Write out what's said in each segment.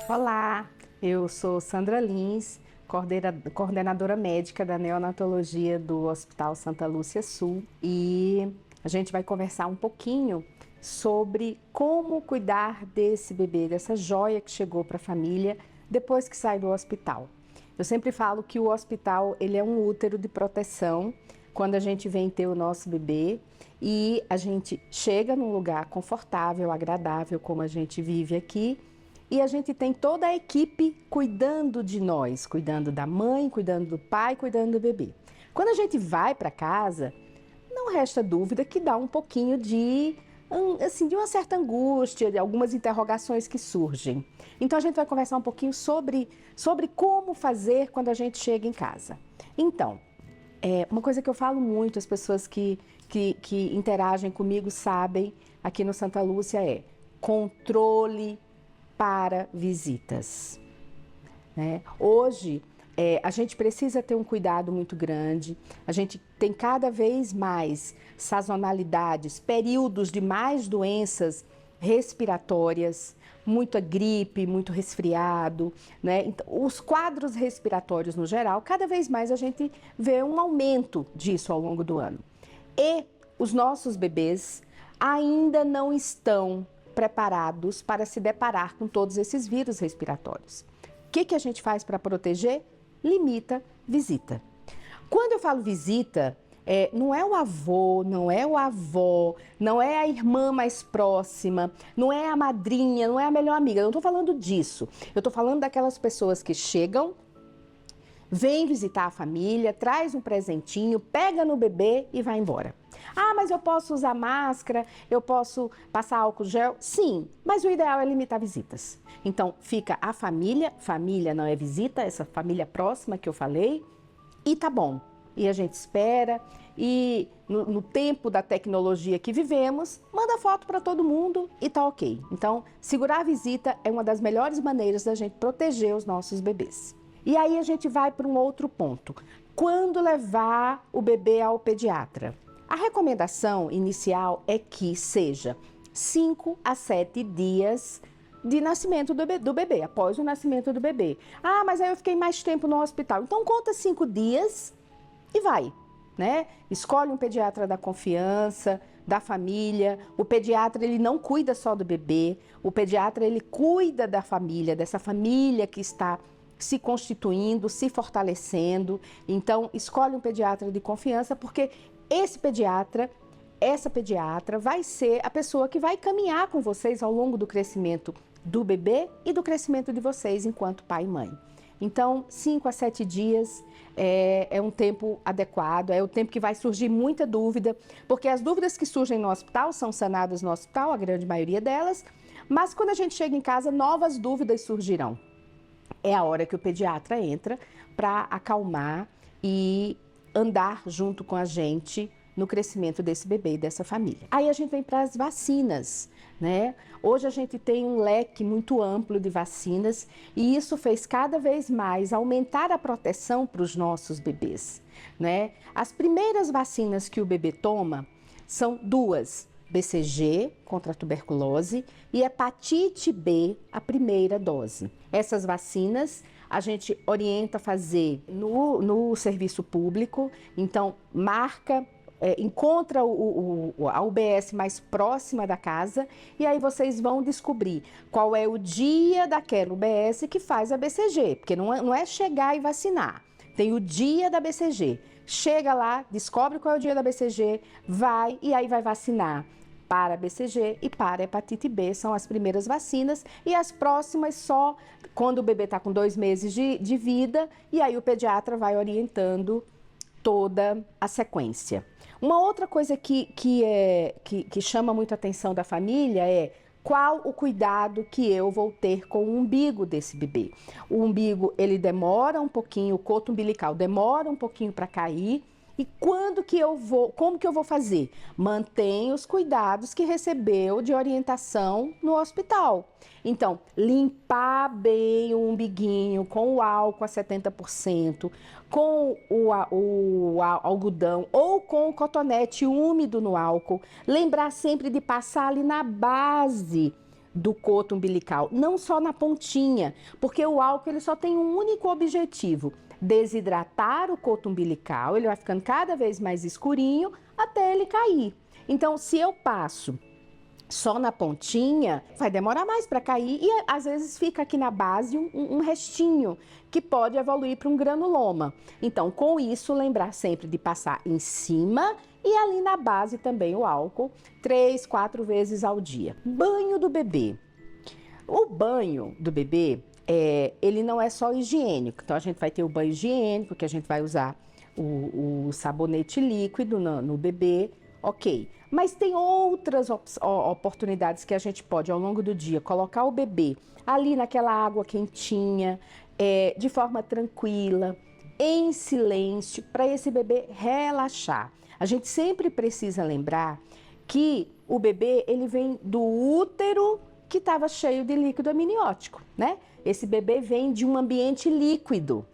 Olá, eu sou Sandra Lins, coordenadora médica da neonatologia do Hospital Santa Lúcia Sul, e a gente vai conversar um pouquinho sobre como cuidar desse bebê, dessa joia que chegou para a família depois que sai do hospital. Eu sempre falo que o hospital ele é um útero de proteção quando a gente vem ter o nosso bebê e a gente chega num lugar confortável, agradável, como a gente vive aqui, e a gente tem toda a equipe cuidando de nós, cuidando da mãe, cuidando do pai, cuidando do bebê. Quando a gente vai para casa, não resta dúvida que dá um pouquinho de, assim, de uma certa angústia, de algumas interrogações que surgem. Então a gente vai conversar um pouquinho sobre como fazer quando a gente chega em casa. Então, uma coisa que eu falo muito, as pessoas que interagem comigo sabem, aqui no Santa Lúcia é controle para visitas, né? Hoje, a gente precisa ter um cuidado muito grande, a gente tem cada vez mais sazonalidades, períodos de mais doenças respiratórias, muita gripe, muito resfriado, né? Então, os quadros respiratórios no geral, cada vez mais a gente vê um aumento disso ao longo do ano. E os nossos bebês ainda não estão preparados para se deparar com todos esses vírus respiratórios. O que a gente faz para proteger? Limita visita. Quando eu falo visita, não é o avô, não é o avó, não é a irmã mais próxima, não é a madrinha, não é a melhor amiga. Eu não estou falando disso. Eu estou falando daquelas pessoas que chegam, vem visitar a família, traz um presentinho, pega no bebê e vai embora. Ah, mas eu posso usar máscara, eu posso passar álcool gel? Sim, mas o ideal é limitar visitas. Então, fica a família não é visita, essa família próxima que eu falei, e tá bom. E a gente espera, e no tempo da tecnologia que vivemos, manda foto para todo mundo e tá ok. Então, segurar a visita é uma das melhores maneiras da gente proteger os nossos bebês. E aí a gente vai para um outro ponto. Quando levar o bebê ao pediatra? A recomendação inicial é que seja 5 a 7 dias de nascimento do bebê, após o nascimento do bebê. Ah, mas aí eu fiquei mais tempo no hospital. Então conta 5 dias e vai, né? Escolhe um pediatra da confiança, da família. O pediatra, ele não cuida só do bebê, o pediatra, ele cuida da família, dessa família que está se constituindo, se fortalecendo. Então, escolhe um pediatra de confiança, porque essa pediatra vai ser a pessoa que vai caminhar com vocês ao longo do crescimento do bebê e do crescimento de vocês enquanto pai e mãe. Então, 5 a 7 dias é um tempo adequado, é o tempo que vai surgir muita dúvida, porque as dúvidas que surgem no hospital são sanadas no hospital, a grande maioria delas, mas quando a gente chega em casa, novas dúvidas surgirão. É a hora que o pediatra entra para acalmar e andar junto com a gente no crescimento desse bebê e dessa família. Aí a gente vem para as vacinas, né? Hoje a gente tem um leque muito amplo de vacinas e isso fez cada vez mais aumentar a proteção para os nossos bebês, né? As primeiras vacinas que o bebê toma são duas: BCG contra a tuberculose e hepatite B, a primeira dose. Essas vacinas a gente orienta a fazer no serviço público, então encontra a UBS mais próxima da casa e aí vocês vão descobrir qual é o dia daquela UBS que faz a BCG, porque não é chegar e vacinar, tem o dia da BCG. Chega lá, descobre qual é o dia da BCG, vai e aí vai vacinar para BCG e para hepatite B, são as primeiras vacinas, e as próximas só quando o bebê está com 2 meses de vida, e aí o pediatra vai orientando toda a sequência. Uma outra coisa que chama muito a atenção da família é qual o cuidado que eu vou ter com o umbigo desse bebê. O umbigo, ele demora um pouquinho, o coto umbilical demora um pouquinho para cair. E como que eu vou fazer? Mantenha os cuidados que recebeu de orientação no hospital. Então, limpar bem o umbiguinho com o álcool a 70%, com o algodão ou com o cotonete úmido no álcool. Lembrar sempre de passar ali na base do coto umbilical, não só na pontinha, porque o álcool ele só tem um único objetivo: desidratar o coto umbilical, ele vai ficando cada vez mais escurinho até ele cair. Então, se eu passo só na pontinha, vai demorar mais para cair e às vezes fica aqui na base um restinho que pode evoluir para um granuloma. Então, com isso, lembrar sempre de passar em cima e ali na base também o álcool 3, 4 vezes ao dia. Banho do bebê. O banho do bebê, ele não é só higiênico. Então, a gente vai ter o banho higiênico, que a gente vai usar o sabonete líquido no bebê, ok. Mas tem outras oportunidades que a gente pode, ao longo do dia, colocar o bebê ali naquela água quentinha, de forma tranquila, em silêncio, para esse bebê relaxar. A gente sempre precisa lembrar que o bebê, ele vem do útero que estava cheio de líquido amniótico, né? Esse bebê vem de um ambiente líquido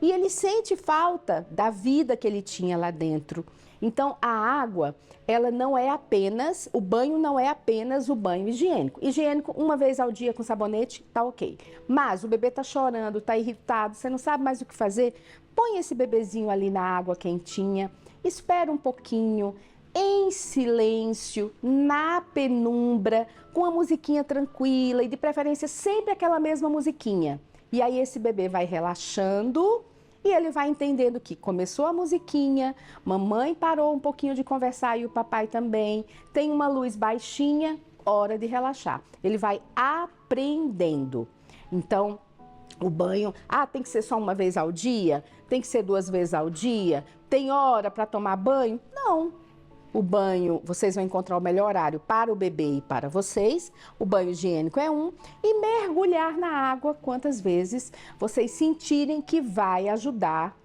e ele sente falta da vida que ele tinha lá dentro. Então, a água, ela não é apenas, o banho não é apenas o banho higiênico. Higiênico, uma vez ao dia com sabonete, tá ok. Mas o bebê tá chorando, tá irritado, você não sabe mais o que fazer, põe esse bebezinho ali na água quentinha, espera um pouquinho, em silêncio, na penumbra, com a musiquinha tranquila e de preferência sempre aquela mesma musiquinha. E aí esse bebê vai relaxando e ele vai entendendo que começou a musiquinha, mamãe parou um pouquinho de conversar e o papai também, tem uma luz baixinha, hora de relaxar. Ele vai aprendendo. Então, o banho, tem que ser só uma vez ao dia? Tem que ser 2 vezes ao dia? Tem hora para tomar banho? Não. O banho, vocês vão encontrar o melhor horário para o bebê e para vocês. O banho higiênico é e mergulhar na água quantas vezes vocês sentirem que vai ajudar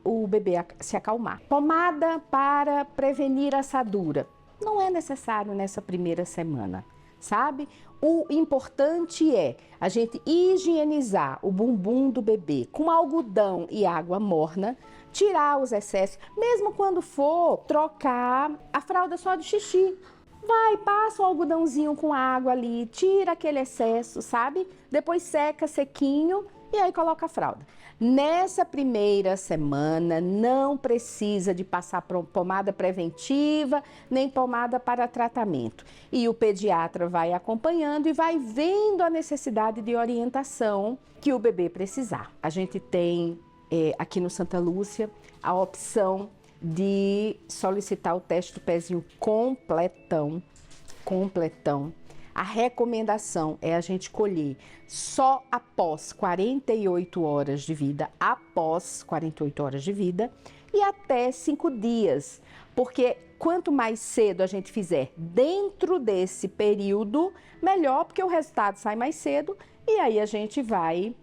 o bebê a se acalmar. Pomada para prevenir assadura. Não é necessário nessa primeira semana, sabe? O importante é a gente higienizar o bumbum do bebê com algodão e água morna, tirar os excessos, mesmo quando for trocar a fralda só de xixi. Vai, passa um algodãozinho com água ali, tira aquele excesso, sabe? Depois seca sequinho e aí coloca a fralda. Nessa primeira semana não precisa de passar pomada preventiva, nem pomada para tratamento. E o pediatra vai acompanhando e vai vendo a necessidade de orientação que o bebê precisar. A gente tem aqui no Santa Lúcia a opção de solicitar o teste do pezinho completão. A recomendação é a gente colher só após 48 horas de vida, e até 5 dias, porque quanto mais cedo a gente fizer dentro desse período, melhor, porque o resultado sai mais cedo e aí a gente vai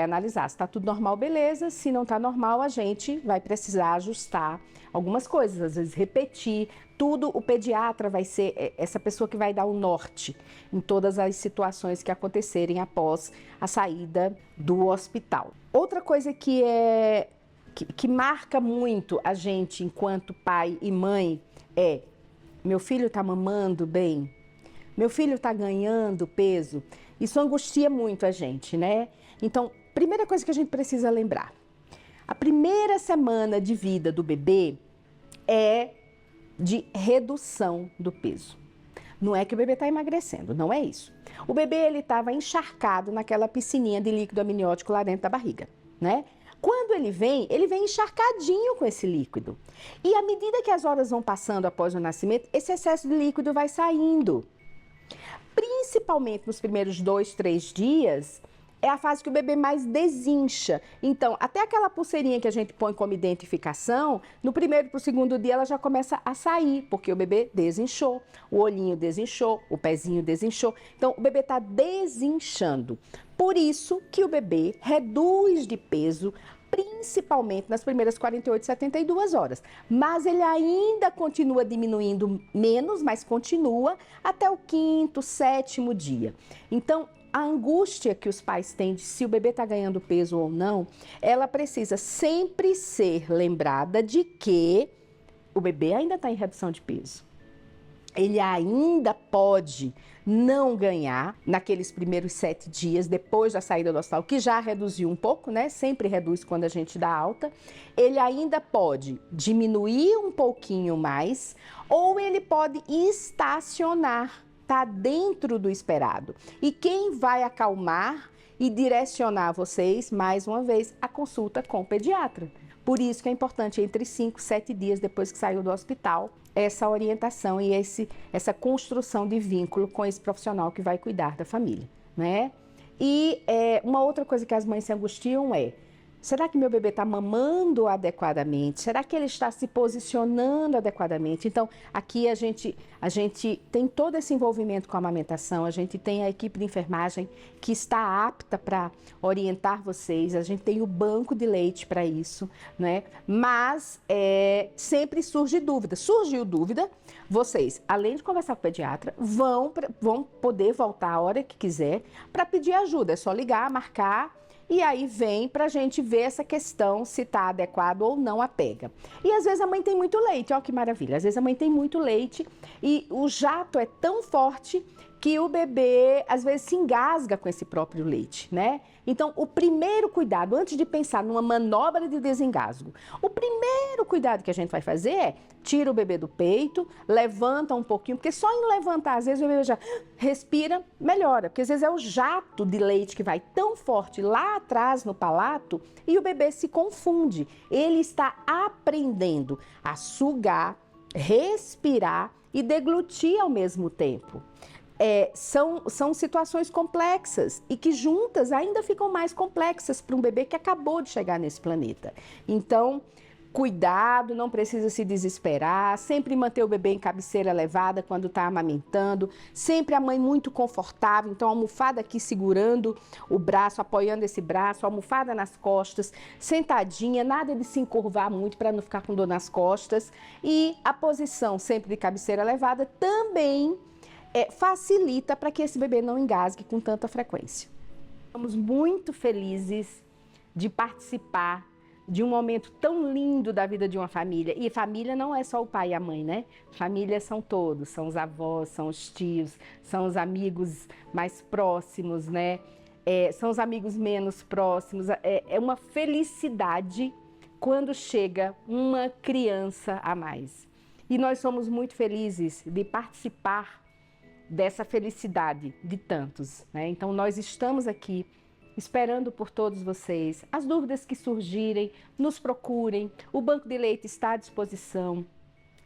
analisar se está tudo normal, beleza. Se não está normal, a gente vai precisar ajustar algumas coisas, às vezes repetir tudo. O pediatra vai ser essa pessoa que vai dar o norte em todas as situações que acontecerem após a saída do hospital. Outra coisa que marca muito a gente enquanto pai e mãe é: meu filho está mamando bem? Meu filho está ganhando peso? Isso angustia muito a gente, né? Então, primeira coisa que a gente precisa lembrar: a primeira semana de vida do bebê é de redução do peso. Não é que o bebê está emagrecendo, não é isso. O bebê, ele estava encharcado naquela piscininha de líquido amniótico lá dentro da barriga, né? Quando ele vem encharcadinho com esse líquido. E à medida que as horas vão passando após o nascimento, esse excesso de líquido vai saindo. Principalmente nos primeiros 2, 3 dias, é a fase que o bebê mais desincha. Então, até aquela pulseirinha que a gente põe como identificação, no primeiro para o segundo dia ela já começa a sair, porque o bebê desinchou, o olhinho desinchou, o pezinho desinchou. Então, o bebê está desinchando. Por isso que o bebê reduz de peso, principalmente nas primeiras 48, 72 horas. Mas ele ainda continua diminuindo menos, mas continua até o 5º, 7º dia. Então, a angústia que os pais têm de se o bebê está ganhando peso ou não, ela precisa sempre ser lembrada de que o bebê ainda está em redução de peso. ele ainda pode não ganhar naqueles primeiros 7 dias depois da saída do hospital, que já reduziu um pouco, né? Sempre reduz quando a gente dá alta. Ele ainda pode diminuir um pouquinho mais, ou ele pode estacionar, tá dentro do esperado. E quem vai acalmar e direcionar vocês, mais uma vez, a consulta com o pediatra. Por isso que é importante, entre 5 e 7 dias depois que saiu do hospital, essa orientação e essa construção de vínculo com esse profissional que vai cuidar da família, né? E uma outra coisa que as mães se angustiam é: será que meu bebê está mamando adequadamente? Será que ele está se posicionando adequadamente? Então, aqui a gente tem todo esse envolvimento com a amamentação, a gente tem a equipe de enfermagem que está apta para orientar vocês, a gente tem o banco de leite para isso, né? Mas sempre surge dúvida. Surgiu dúvida, vocês, além de conversar com o pediatra, vão poder voltar a hora que quiser para pedir ajuda. É só ligar, marcar. E aí vem pra gente ver essa questão se tá adequado ou não a pega. E às vezes a mãe tem muito leite, ó que maravilha. Às vezes a mãe tem muito leite e o jato é tão forte que o bebê às vezes se engasga com esse próprio leite, né? Então, o primeiro cuidado, antes de pensar numa manobra de desengasgo, o primeiro cuidado que a gente vai fazer é tira o bebê do peito, levanta um pouquinho, porque só em levantar, às vezes o bebê já respira, melhora, porque às vezes é o jato de leite que vai tão forte lá atrás no palato e o bebê se confunde. Ele está aprendendo a sugar, respirar e deglutir ao mesmo tempo. São situações complexas e que juntas ainda ficam mais complexas para um bebê que acabou de chegar nesse planeta. Então, cuidado, não precisa se desesperar, sempre manter o bebê em cabeceira elevada quando está amamentando, sempre a mãe muito confortável, então a almofada aqui segurando o braço, apoiando esse braço, a almofada nas costas, sentadinha, nada de se encurvar muito para não ficar com dor nas costas, e a posição sempre de cabeceira elevada também facilita para que esse bebê não engasgue com tanta frequência. Estamos muito felizes de participar de um momento tão lindo da vida de uma família. E família não é só o pai e a mãe, né? Família são todos, são os avós, são os tios, são os amigos mais próximos, né? São os amigos menos próximos. É uma felicidade quando chega uma criança a mais. E nós somos muito felizes de participar dessa felicidade de tantos, né? Então nós estamos aqui esperando por todos vocês. As dúvidas que surgirem, nos procurem. O Banco de Leite está à disposição.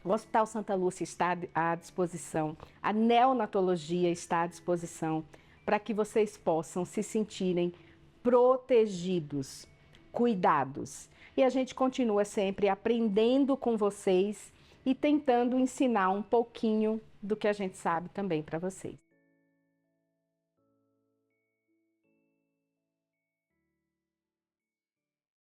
O Hospital Santa Lúcia está à disposição. A neonatologia está à disposição para que vocês possam se sentirem protegidos, cuidados. E a gente continua sempre aprendendo com vocês e tentando ensinar um pouquinho do que a gente sabe também para vocês.